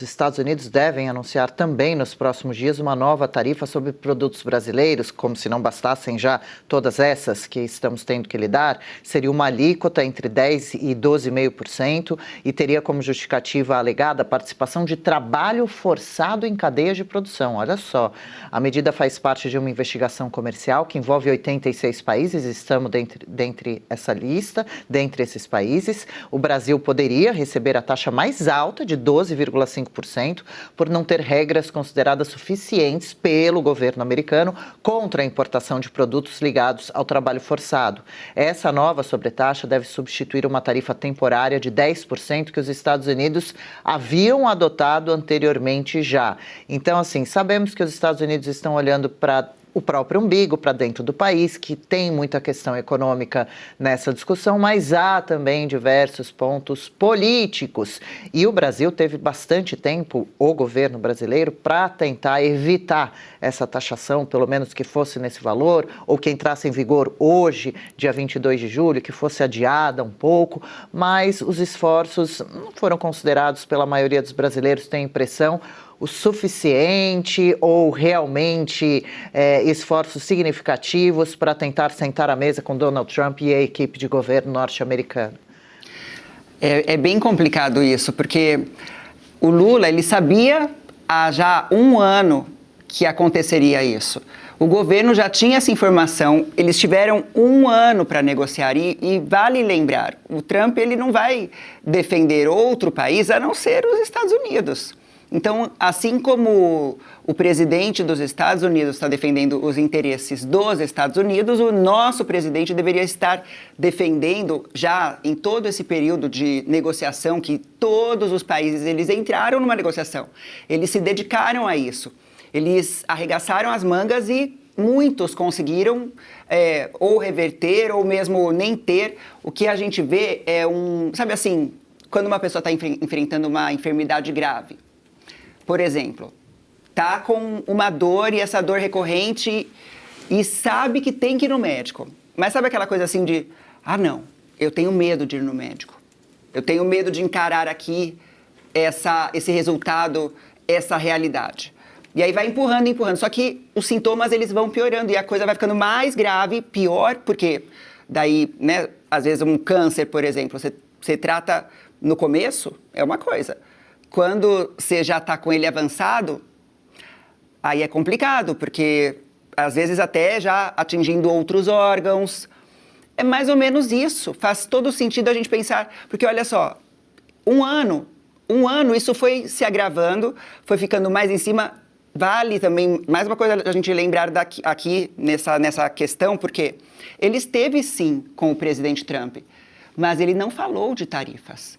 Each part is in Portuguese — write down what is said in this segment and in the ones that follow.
Os Estados Unidos devem anunciar também nos próximos dias uma nova tarifa sobre produtos brasileiros, como se não bastassem já todas essas que estamos tendo que lidar. Seria uma alíquota entre 10% e 12,5% e teria como justificativa alegada a participação de trabalho forçado em cadeias de produção. Olha só, a medida faz parte de uma investigação comercial que envolve 86 países, estamos dentre essa lista, dentre esses países. O Brasil poderia receber a taxa mais alta de 12,5% por não ter regras consideradas suficientes pelo governo americano contra a importação de produtos ligados ao trabalho forçado. Essa nova sobretaxa deve substituir uma tarifa temporária de 10% que os Estados Unidos haviam adotado anteriormente já. Então, assim, sabemos que os Estados Unidos estão olhando para o próprio umbigo, para dentro do país, que tem muita questão econômica nessa discussão, mas há também diversos pontos políticos. E o Brasil teve bastante tempo, o governo brasileiro, para tentar evitar essa taxação, pelo menos que fosse nesse valor, ou que entrasse em vigor hoje, dia 22 de julho, que fosse adiada um pouco, mas os esforços não foram considerados pela maioria dos brasileiros, tem a impressão, o suficiente ou realmente esforços significativos para tentar sentar à mesa com Donald Trump e a equipe de governo norte-americana? É bem complicado isso, porque o Lula, ele sabia há já um ano que aconteceria isso. O governo já tinha essa informação, eles tiveram um ano para negociar e vale lembrar, o Trump ele não vai defender outro país a não ser os Estados Unidos. Então, assim como o presidente dos Estados Unidos está defendendo os interesses dos Estados Unidos, o nosso presidente deveria estar defendendo, já em todo esse período de negociação, que todos os países eles entraram numa negociação, eles se dedicaram a isso, eles arregaçaram as mangas e muitos conseguiram ou reverter ou mesmo nem ter. O que a gente vê é sabe assim, quando uma pessoa está enfrentando uma enfermidade grave, por exemplo, tá com uma dor e essa dor recorrente e sabe que tem que ir no médico. Mas sabe aquela coisa assim de, não, eu tenho medo de ir no médico. Eu tenho medo de encarar aqui esse resultado, essa realidade. E aí vai empurrando. Só que os sintomas eles vão piorando e a coisa vai ficando mais grave, pior, porque daí, né, às vezes um câncer, por exemplo, você trata no começo, é uma coisa. Quando você já está com ele avançado, aí é complicado, porque às vezes até já atingindo outros órgãos. É mais ou menos isso, faz todo sentido a gente pensar, porque olha só, um ano, isso foi se agravando, foi ficando mais em cima. Vale também, mais uma coisa a gente lembrar aqui nessa questão, porque ele esteve sim com o presidente Trump, mas ele não falou de tarifas.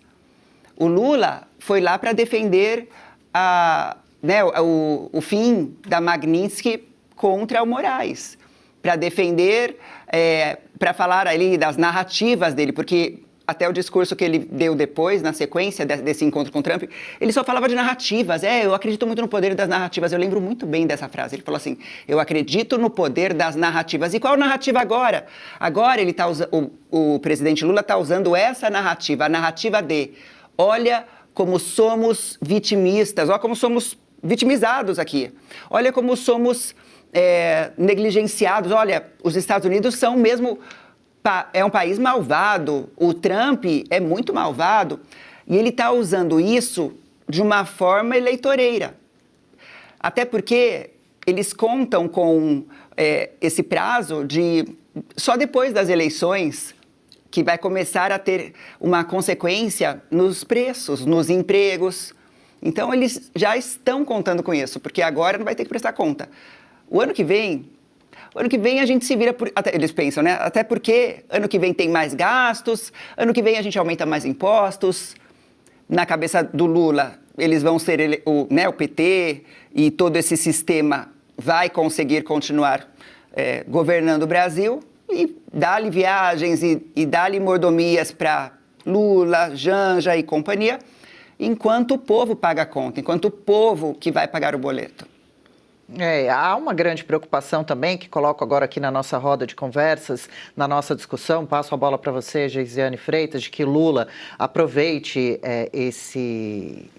O Lula foi lá para defender o fim da Magnitsky contra o Moraes, para defender, para falar ali das narrativas dele, porque até o discurso que ele deu depois, na sequência desse encontro com o Trump, ele só falava de narrativas. Eu acredito muito no poder das narrativas. Eu lembro muito bem dessa frase. Ele falou assim, eu acredito no poder das narrativas. E qual narrativa agora? Agora ele o presidente Lula está usando essa narrativa, a narrativa de... Olha como somos vitimistas, olha como somos vitimizados aqui. Olha como somos negligenciados. Olha, os Estados Unidos são mesmo... É um país malvado, o Trump é muito malvado. E ele está usando isso de uma forma eleitoreira. Até porque eles contam com esse prazo de... Só depois das eleições... que vai começar a ter uma consequência nos preços, nos empregos. Então, eles já estão contando com isso, porque agora não vai ter que prestar conta. O ano que vem a gente se vira eles pensam, né? Até porque ano que vem tem mais gastos, ano que vem a gente aumenta mais impostos. Na cabeça do Lula, eles vão ser o PT e todo esse sistema vai conseguir continuar governando o Brasil. E dá-lhe viagens e dá-lhe mordomias para Lula, Janja e companhia, enquanto o povo paga a conta, enquanto o povo que vai pagar o boleto. Há uma grande preocupação também, que coloco agora aqui na nossa roda de conversas, na nossa discussão, passo a bola para você, Geisiane Freitas, de que Lula aproveite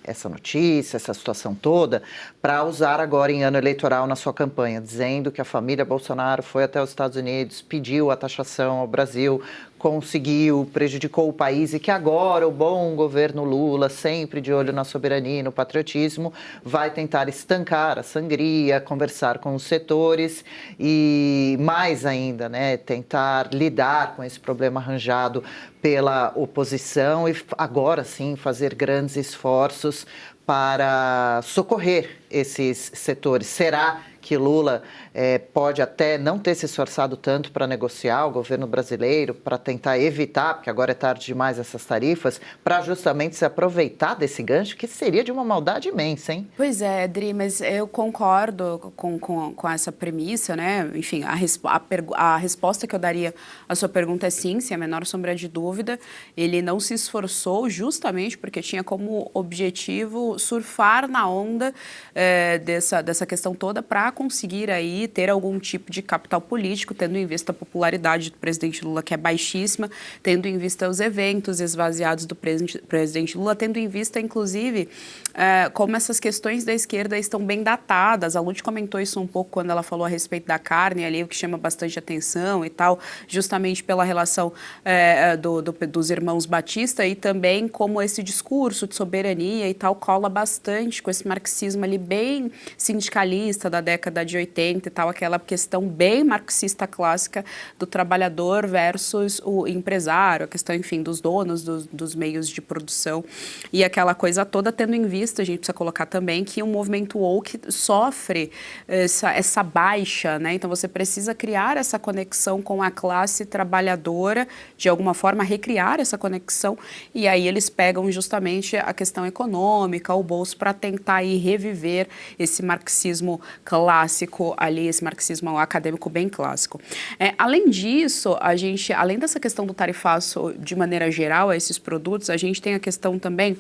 essa notícia, essa situação toda, para usar agora em ano eleitoral na sua campanha, dizendo que a família Bolsonaro foi até os Estados Unidos, pediu a taxação ao Brasil, conseguiu, prejudicou o país e que agora o bom governo Lula, sempre de olho na soberania e no patriotismo, vai tentar estancar a sangria, conversar com os setores e, mais ainda, né, tentar lidar com esse problema arranjado pela oposição e agora sim fazer grandes esforços para socorrer esses setores. Será que Lula pode até não ter se esforçado tanto para negociar o governo brasileiro, para tentar evitar, porque agora é tarde demais, essas tarifas, para justamente se aproveitar desse gancho, que seria de uma maldade imensa, hein? Pois é, Adri, mas eu concordo com essa premissa, né? Enfim, a resposta que eu daria à sua pergunta é sim, sem a menor sombra de dúvida. Ele não se esforçou justamente porque tinha como objetivo surfar na onda dessa questão toda para conseguir aí ter algum tipo de capital político, tendo em vista a popularidade do presidente Lula, que é baixíssima, tendo em vista os eventos esvaziados do presidente Lula, tendo em vista, inclusive, como essas questões da esquerda estão bem datadas. A Lute comentou isso um pouco quando ela falou a respeito da carne, ali, o que chama bastante atenção e tal, justamente pela relação dos irmãos Batista e também como esse discurso de soberania e tal cola bastante com esse marxismo ali bem sindicalista da década de 80 e tal, aquela questão bem marxista clássica do trabalhador versus o empresário, a questão, enfim, dos donos dos meios de produção e aquela coisa toda, tendo em vista, a gente precisa colocar também que o movimento woke sofre essa baixa, né? Então você precisa criar essa conexão com a classe trabalhadora, de alguma forma recriar essa conexão, e aí eles pegam justamente a questão econômica, o bolso, para tentar aí reviver esse marxismo clássico ali, esse marxismo acadêmico bem clássico. Além disso, além dessa questão do tarifaço de maneira geral a esses produtos, a gente tem a questão também,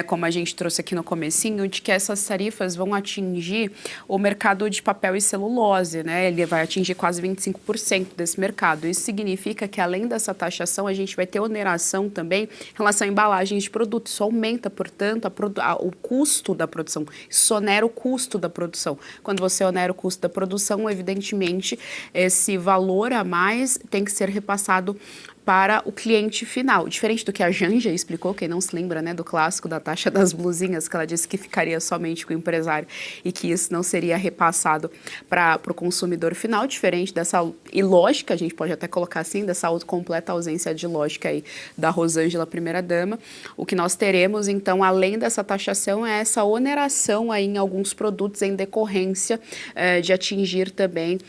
como a gente trouxe aqui no comecinho, de que essas tarifas vão atingir o mercado de papel e celulose, né? Ele vai atingir quase 25% desse mercado. Isso significa que, além dessa taxação, a gente vai ter oneração também em relação a embalagens de produtos. Isso aumenta, portanto, o custo da produção. Isso onera o custo da produção. Quando você onera o custo da produção, evidentemente, esse valor a mais tem que ser repassado para o cliente final. Diferente do que a Janja explicou, quem não se lembra, né, do clássico da taxa das blusinhas, que ela disse que ficaria somente com o empresário e que isso não seria repassado para o consumidor final, diferente dessa ilógica, a gente pode até colocar assim, dessa completa ausência de lógica aí da Rosângela, primeira-dama. O que nós teremos, então, além dessa taxação, é essa oneração aí em alguns produtos em decorrência de atingir também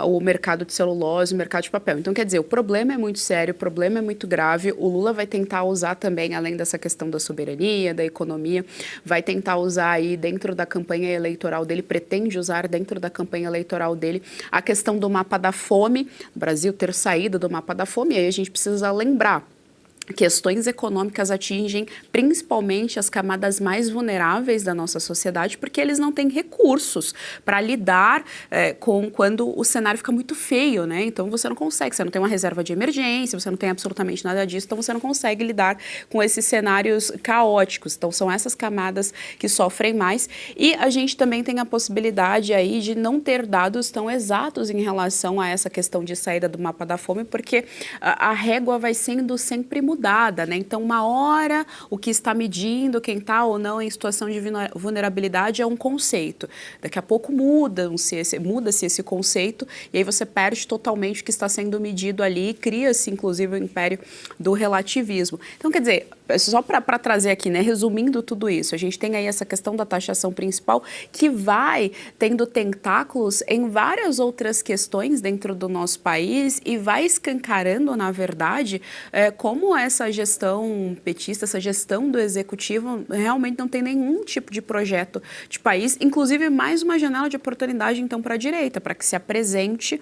o mercado de celulose, o mercado de papel. Então, quer dizer, o problema é muito sério, o problema é muito grave. O Lula vai tentar usar também, além dessa questão da soberania, da economia, vai tentar usar aí dentro da campanha eleitoral dele, pretende usar dentro da campanha eleitoral dele a questão do mapa da fome, o Brasil ter saído do mapa da fome, e aí a gente precisa lembrar. Questões econômicas atingem principalmente as camadas mais vulneráveis da nossa sociedade, porque eles não têm recursos para lidar com quando o cenário fica muito feio, né? Então você não consegue, você não tem uma reserva de emergência, você não tem absolutamente nada disso, então você não consegue lidar com esses cenários caóticos. Então são essas camadas que sofrem mais, e a gente também tem a possibilidade aí de não ter dados tão exatos em relação a essa questão de saída do mapa da fome, porque a régua vai sendo sempre mudada, né? Então, uma hora, o que está medindo quem está ou não em situação de vulnerabilidade é um conceito. Daqui a pouco muda-se esse conceito, e aí você perde totalmente o que está sendo medido ali, cria-se, inclusive, o império do relativismo. Então, quer dizer, só para trazer aqui, né, resumindo tudo isso, a gente tem aí essa questão da taxação principal que vai tendo tentáculos em várias outras questões dentro do nosso país e vai escancarando, na verdade, como essa gestão petista, essa gestão do executivo, realmente não tem nenhum tipo de projeto de país, inclusive mais uma janela de oportunidade, então, para a direita, para que se apresente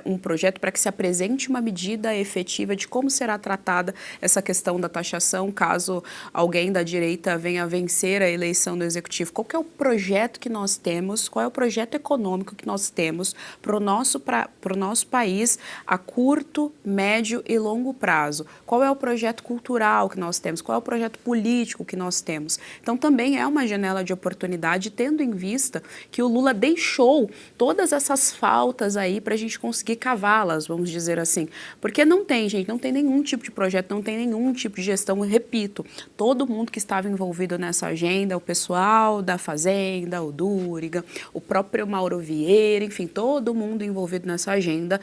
um projeto, para que se apresente uma medida efetiva de como será tratada essa questão da taxação, caso alguém da direita venha vencer a eleição do executivo. Qual que é o projeto que nós temos, qual é o projeto econômico que nós temos para o nosso país a curto, médio e longo prazo? Qual é o projeto cultural que nós temos? Qual é o projeto político que nós temos? Então, também é uma janela de oportunidade, tendo em vista que o Lula deixou todas essas faltas aí para a gente conseguir cavá-las, vamos dizer assim. Porque não tem, gente, não tem nenhum tipo de projeto, não tem nenhum tipo de gestão. Repito, todo mundo que estava envolvido nessa agenda, o pessoal da Fazenda, o Dúriga, o próprio Mauro Vieira, enfim, todo mundo envolvido nessa agenda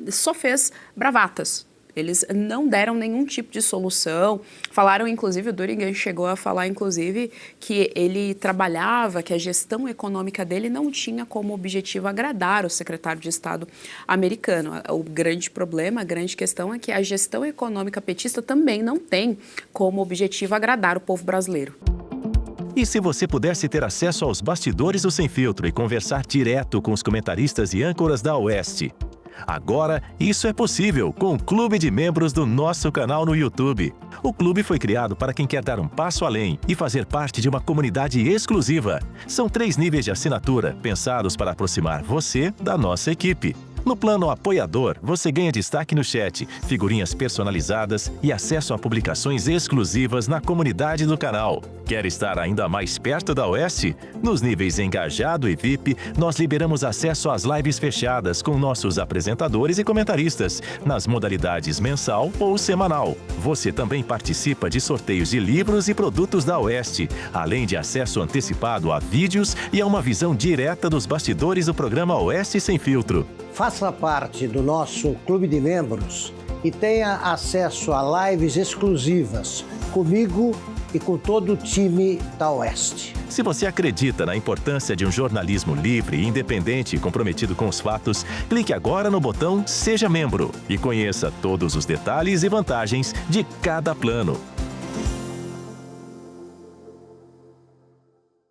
só fez bravatas. Eles não deram nenhum tipo de solução. Falaram, inclusive, o Dúriga chegou a falar, inclusive, que ele trabalhava, que a gestão econômica dele não tinha como objetivo agradar o secretário de Estado americano. O grande problema, a grande questão é que a gestão econômica petista também não tem como objetivo agradar o povo brasileiro. E se você pudesse ter acesso aos bastidores do Sem Filtro e conversar direto com os comentaristas e âncoras da Oeste? Agora, isso é possível com o Clube de Membros do nosso canal no YouTube. O clube foi criado para quem quer dar um passo além e fazer parte de uma comunidade exclusiva. São 3 níveis de assinatura, pensados para aproximar você da nossa equipe. No plano apoiador, você ganha destaque no chat, figurinhas personalizadas e acesso a publicações exclusivas na comunidade do canal. Quer estar ainda mais perto da Oeste? Nos níveis Engajado e VIP, nós liberamos acesso às lives fechadas com nossos apresentadores e comentaristas, nas modalidades mensal ou semanal. Você também participa de sorteios de livros e produtos da Oeste, além de acesso antecipado a vídeos e a uma visão direta dos bastidores do programa Oeste Sem Filtro. Faça parte do nosso clube de membros e tenha acesso a lives exclusivas comigo e com todo o time da Oeste. Se você acredita na importância de um jornalismo livre, independente e comprometido com os fatos, clique agora no botão Seja Membro e conheça todos os detalhes e vantagens de cada plano.